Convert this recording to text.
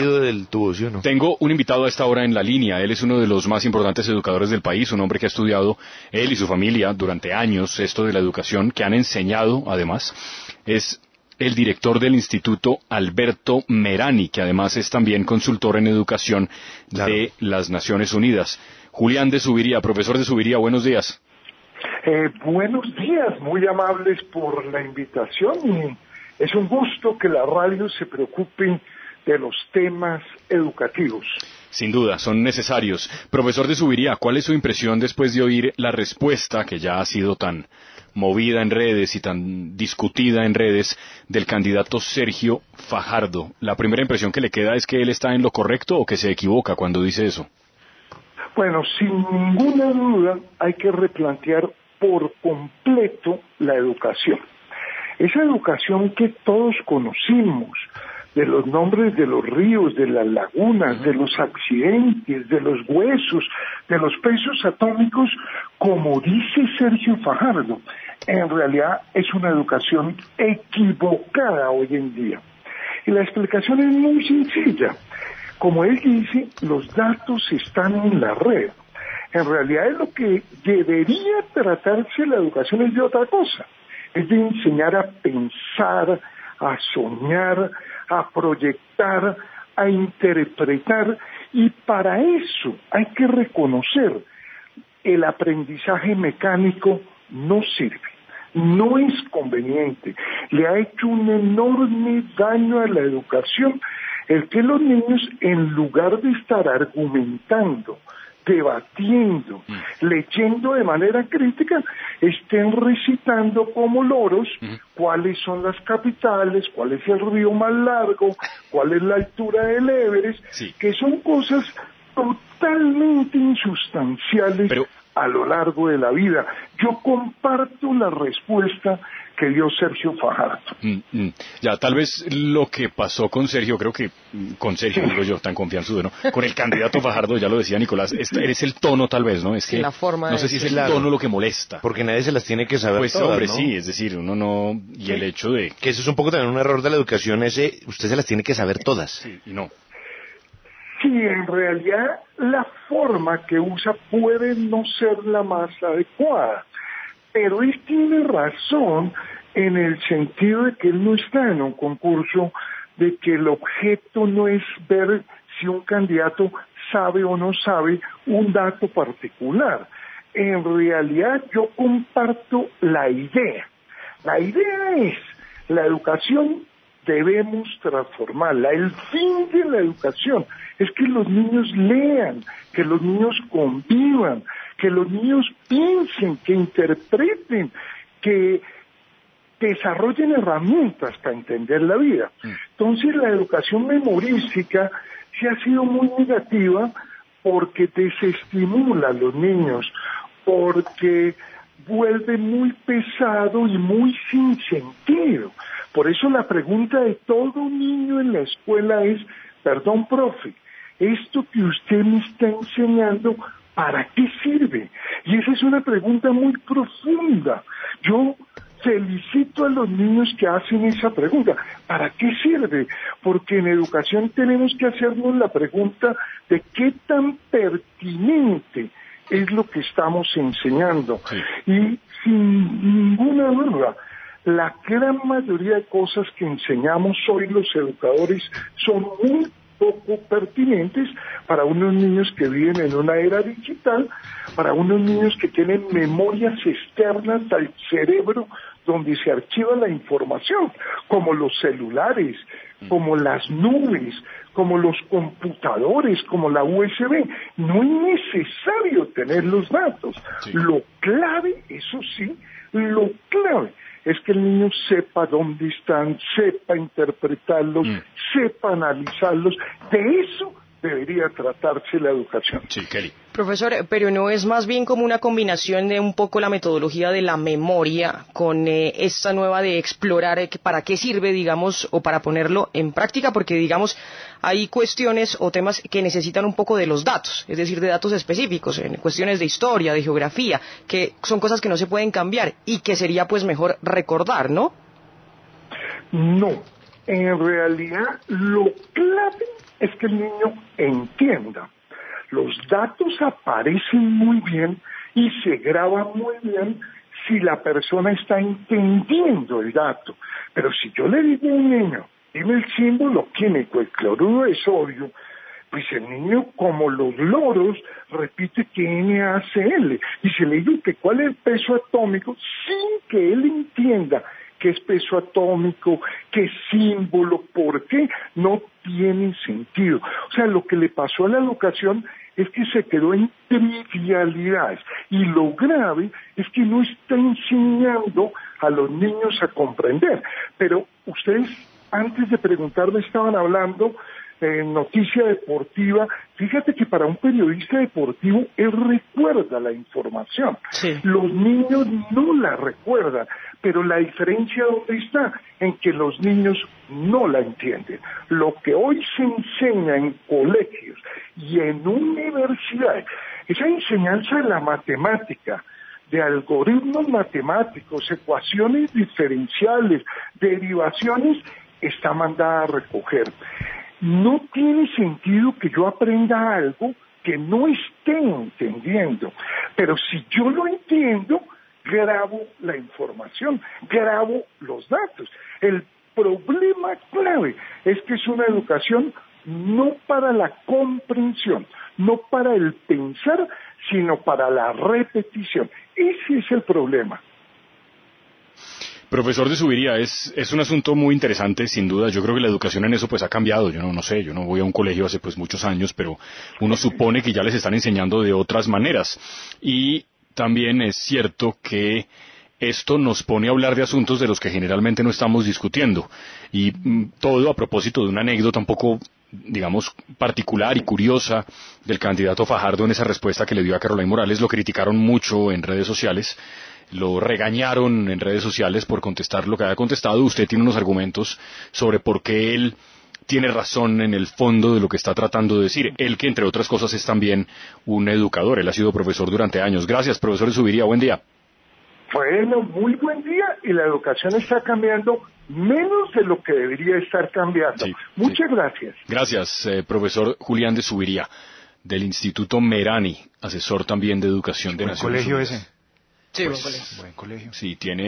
del tubo, ¿sí o no? Tengo un invitado a esta hora en la línea. Él es uno de los más importantes educadores del país, un hombre que ha estudiado, él y su familia, durante años, esto de la educación, que han enseñado, además. Es el director del Instituto Alberto Merani, que además es también consultor en educación de las Naciones Unidas. Julián de Zuviría, profesor de Zuviría, buenos días. Buenos días, muy amables por la invitación, y es un gusto que la radio se preocupe de los temas educativos. Sin duda, son necesarios. Profesor de Zuviría, ¿cuál es su impresión después de oír la respuesta que ya ha sido tan movida en redes y tan discutida en redes del candidato Sergio Fajardo? ¿La primera impresión que le queda es que él está en lo correcto o que se equivoca cuando dice eso? Bueno, sin ninguna duda hay que replantear por completo la educación. Esa educación que todos conocimos, de los nombres de los ríos, de las lagunas, de los accidentes, de los huesos, de los pesos atómicos, como dice Sergio Fajardo, en realidad es una educación equivocada hoy en día. Y la explicación es muy sencilla. Como él dice, los datos están en la red. En realidad es lo que debería tratarse la educación, es de otra cosa. Es de enseñar a pensar, a soñar, a proyectar, a interpretar, y para eso hay que reconocer el aprendizaje mecánico no sirve, no es conveniente, le ha hecho un enorme daño a la educación el que los niños, en lugar de estar argumentando, debatiendo, leyendo de manera crítica, estén recitando como loros cuáles son las capitales, cuál es el río más largo, cuál es la altura del Everest, que son cosas totalmente insustanciales a lo largo de la vida. Yo comparto la respuesta que dio Sergio Fajardo. Ya, tal vez lo que pasó con Sergio, creo que con Sergio, digo yo, tan confianzudo, ¿no? Con el candidato Fajardo, ya lo decía Nicolás, es el tono tal vez, ¿no? Es que la forma no sé si es el tono lo que molesta. Porque nadie se las tiene que saber pues todas, hombre, ¿no? sí, es decir, uno no... Y el hecho de... Que eso es un poco también un error de la educación, usted se las tiene que saber todas. Sí, y no. Sí, en realidad la forma que usa puede no ser la más adecuada, pero él tiene razón en el sentido de que él no está en un concurso, de que el objeto no es ver si un candidato sabe o no sabe un dato particular. En realidad yo comparto la idea. La idea es, la educación debemos transformarla. El fin de la educación es que los niños lean, que los niños convivan, que los niños piensen, que interpreten, que desarrollen herramientas para entender la vida. Entonces la educación memorística sí ha sido muy negativa porque desestimula a los niños, porque vuelve muy pesado y muy sin sentido. Por eso la pregunta de todo niño en la escuela es, perdón, profe, esto que usted me está enseñando, ¿para qué sirve? Y esa es una pregunta muy profunda. Yo felicito a los niños que hacen esa pregunta. ¿Para qué sirve? Porque en educación tenemos que hacernos la pregunta de qué tan pertinente es lo que estamos enseñando. Sí. Y sin ninguna duda, la gran mayoría de cosas que enseñamos hoy los educadores son muy poco pertinentes para unos niños que viven en una era digital, para unos niños que tienen memorias externas al cerebro donde se archiva la información, como los celulares, como las nubes, como los computadores, como la USB. No es necesario tener los datos. Sí. Lo clave, eso sí, lo clave es que el niño sepa dónde están, sepa interpretarlos, sepa analizarlos. De eso debería tratarse la educación. Sí, Kelly. Profesor, pero ¿no es más bien como una combinación de un poco la metodología de la memoria con esta nueva de explorar para qué sirve, digamos, o para ponerlo en práctica? Porque, digamos, hay cuestiones o temas que necesitan un poco de los datos, es decir, de datos específicos, en cuestiones de historia, de geografía, que son cosas que no se pueden cambiar y que sería pues mejor recordar, ¿no? No, en realidad lo clave es que el niño entienda. Los datos aparecen muy bien y se graban muy bien si la persona está entendiendo el dato. Pero si yo le digo a un niño, dime el símbolo químico, el cloruro de sodio, pues el niño, como los loros, repite que NaCl. Y si le digo que cuál es el peso atómico, sin que él entienda qué es peso atómico, qué símbolo, por qué, no tiene sentido. O sea, lo que le pasó a la educación es que se quedó en trivialidades. Y lo grave es que no está enseñando a los niños a comprender. Pero ustedes, antes de preguntarme, estaban hablando en noticia deportiva. Fíjate que para un periodista deportivo, él recuerda la información. Sí. Los niños no la recuerdan, pero la diferencia ¿dónde está? En que los niños no la entienden. Lo que hoy se enseña en colegios y en universidades, esa enseñanza de la matemática, de algoritmos matemáticos, ecuaciones diferenciales, derivaciones, está mandada a recoger. No tiene sentido que yo aprenda algo que no esté entendiendo, pero si yo lo entiendo, grabo la información, grabo los datos. El problema clave es que es una educación no para la comprensión, no para el pensar, sino para la repetición. Ese es el problema. Profesor de Zuviría, es un asunto muy interesante, sin duda. Yo creo que la educación en eso pues ha cambiado. Yo no sé, yo no voy a un colegio hace pues muchos años, pero uno supone que ya les están enseñando de otras maneras. Y también es cierto que esto nos pone a hablar de asuntos de los que generalmente no estamos discutiendo. Y todo a propósito de una anécdota un poco, digamos, particular y curiosa del candidato Fajardo en esa respuesta que le dio a Caroline Morales. Lo criticaron mucho en redes sociales. Lo regañaron en redes sociales por contestar lo que había contestado. Usted tiene unos argumentos sobre por qué él tiene razón en el fondo de lo que está tratando de decir. Él que, entre otras cosas, es también un educador. Él ha sido profesor durante años. Gracias, profesor de Zuviría. Buen día. Bueno, muy buen día. Y la educación está cambiando menos de lo que debería estar cambiando. Sí, Muchas sí. Gracias. Gracias, profesor Julián de Zuviría, del Instituto Merani, asesor también de educación de Buen Naciones colegio Unidas. ese. Sí, Pues, buen colegio. Buen colegio. Sí, tiene